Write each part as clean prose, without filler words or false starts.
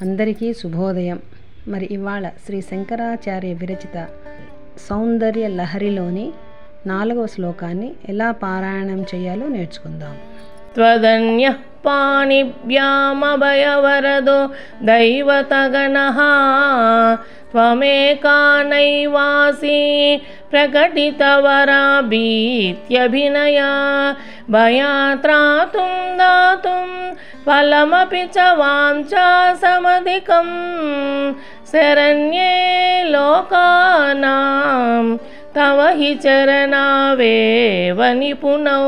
అందరికీ శుభోదయం. మరి ఇవాళ శ్రీ శంకరాచార్య విరచిత సౌందర్య లహరిలోని 4వ శ్లోకాన్ని ఎలా పారాయణం చేయాలో నేర్చుకుందాం. త్వదన్యః పాణిభ్యామభయవరదో దైవతగణః త్వమేకా నైవాసి ప్రకటితవరాభీత్యభినయా భయాత్రాతుం దాతుం ఫలమపి చ వాంఛా సమధికం శరణ్యే లోకానాం తవ హి చరణావేవ నిపుణౌ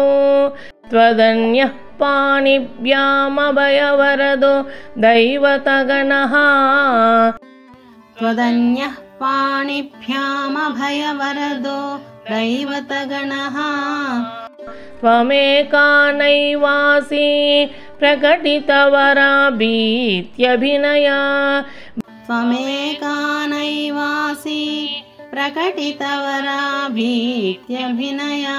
త్వదన్యః పాణిభ్యామభయవరదో దైవతగణః త్వదన్యః పాణిభ్యామభయవరదో దైవతగణః త్వమేకా నైవాసి ప్రకటితవరాభీత్యభినయా త్వమేకా నైవాసి ప్రకటితవరాభీత్యభినయా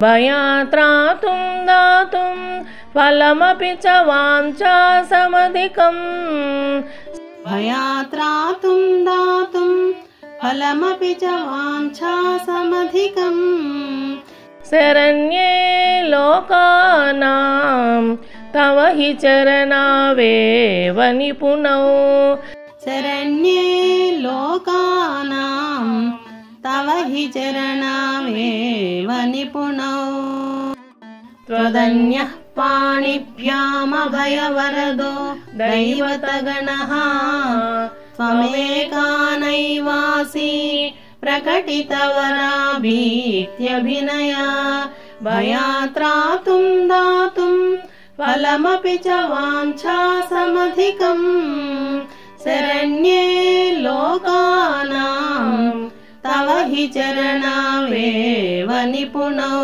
భయాత్రాతుం దాతుం ఫలమపి చ వాంఛా సమధికం భయాత్రాతుం దాతుం ఫలమపి చ వాంఛా సమధికం శరణ్యే లోకానాం తవ హి చరణావేవ నిపుణౌ శరణ్యే లోకానాం తవ హి చరణావేవ నిపుణౌ త్వదన్యః పాణిభ్యామభయవరదో దైవతగణః త్వమేకా నైవాసి ప్రకటితవరాభీత్యభినయా భయాత్రాతుం దాతుం ఫలమపి చ వాంఛా సమధికం శరణ్యే లోకానాం తవ హి చరణావేవ నిపుణౌ.